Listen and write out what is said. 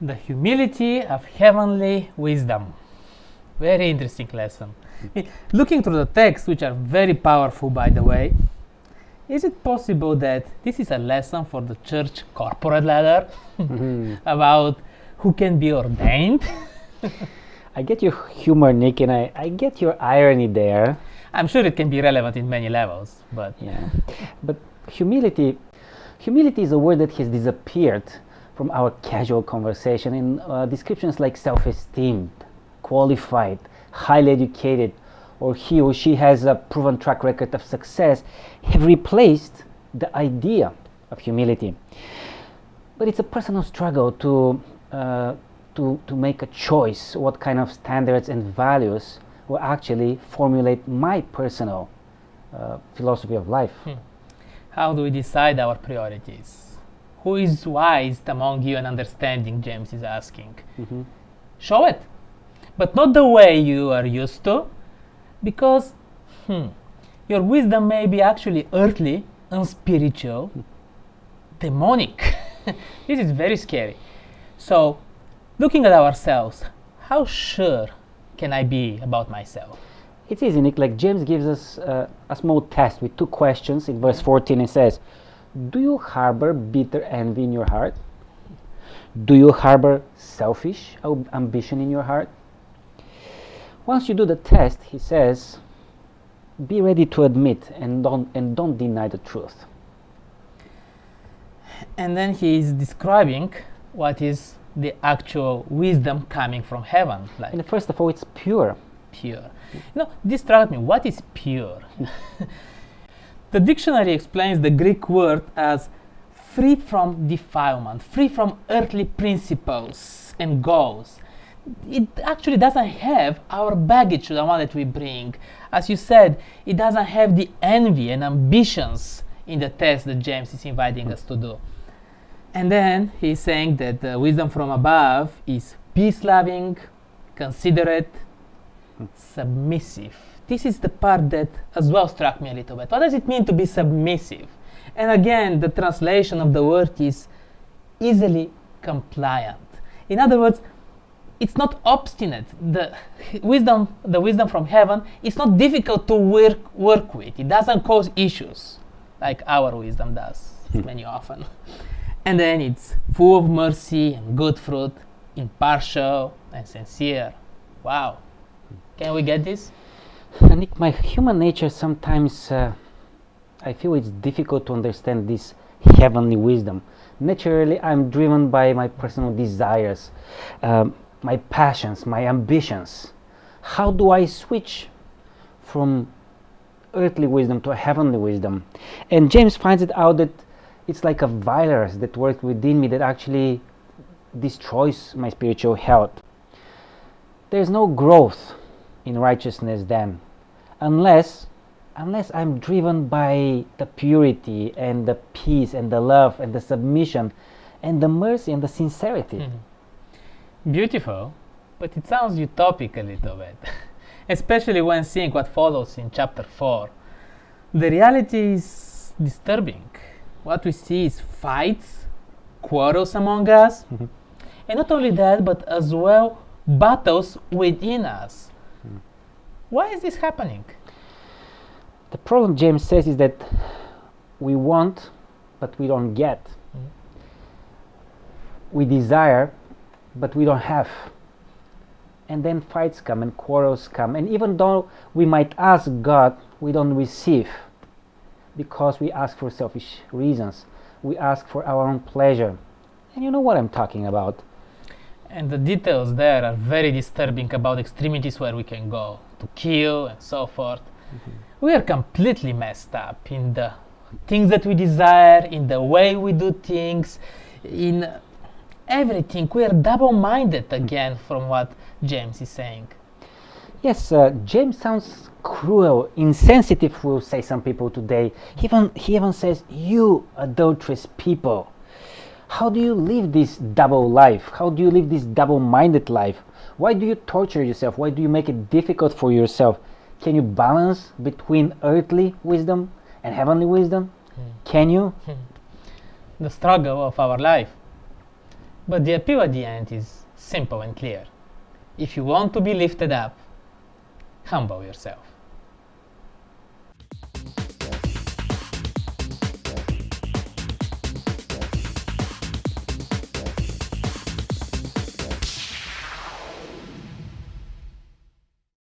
The humility of heavenly wisdom. Very interesting lesson. Looking through the texts, which are very powerful, by the way, is it possible that this is a lesson for the church corporate ladder about who can be ordained? I get your humor, Nick, and I get your irony there. I'm sure it can be relevant in many levels, but yeah. But humility is a word that has disappeared from our casual conversation in descriptions like self-esteem, qualified, highly educated, or he or she has a proven track record of success, have replaced the idea of humility. But it's a personal struggle to make a choice what kind of standards and values will actually formulate my personal philosophy of life. How do we decide our priorities? Who is wise among you and understanding, James is asking. Show it, but not the way you are used to, because your wisdom may be actually earthly, unspiritual, demonic. This is very scary. So, looking at ourselves, how sure can I be about myself? It's easy, Nick. Like James gives us a small test with 2 questions in verse 14. It says, do you harbor bitter envy in your heart? Do you harbor selfish ambition in your heart? Once you do the test, he says, be ready to admit and don't deny the truth. And then he is describing what is the actual wisdom coming from heaven. Like And first of all, it's pure. Pure. This struck me. What is pure? The dictionary explains the Greek word as free from defilement, free from earthly principles and goals. It actually doesn't have our baggage, the one that we bring. As you said, it doesn't have the envy and ambitions in the test that James is inviting us to do. And then he's saying that the wisdom from above is peace-loving, considerate, submissive. This is the part that as well struck me a little bit. What does it mean to be submissive? And again, the translation of the word is easily compliant. In other words, it's not obstinate. The wisdom from heaven is not difficult to work with. It doesn't cause issues like our wisdom does many often. And then it's full of mercy and good fruit, impartial and sincere. Wow. Can we get this? Nick, my human nature sometimes, I feel it's difficult to understand this heavenly wisdom. Naturally, I'm driven by my personal desires, my passions, my ambitions. How do I switch from earthly wisdom to a heavenly wisdom? And James finds it out that it's like a virus that works within me that actually destroys my spiritual health. There's no growth in righteousness then, unless I'm driven by the purity and the peace and the love and the submission and the mercy and the sincerity. Beautiful, but it sounds utopic a little bit, especially when seeing what follows in chapter 4. The reality is disturbing. What we see is fights, quarrels among us, and not only that, but as well battles within us. Why is this happening? The problem, James says, is that we want, but we don't get. We desire, but we don't have. And then fights come and quarrels come. And even though we might ask God, we don't receive, because we ask for selfish reasons. We ask for our own pleasure. And you know what I'm talking about. And the details there are very disturbing about extremities where we can go to kill and so forth. We are completely messed up in the things that we desire, in the way we do things, in everything. We are double-minded again from what James is saying. Yes, James sounds cruel, insensitive, will say some people today. He even says, you adulterous people. How do you live this double life? How do you live this double-minded life? Why do you torture yourself? Why do you make it difficult for yourself? Can you balance between earthly wisdom and heavenly wisdom? Can you? The struggle of our life. But the appeal at the end is simple and clear. If you want to be lifted up, humble yourself.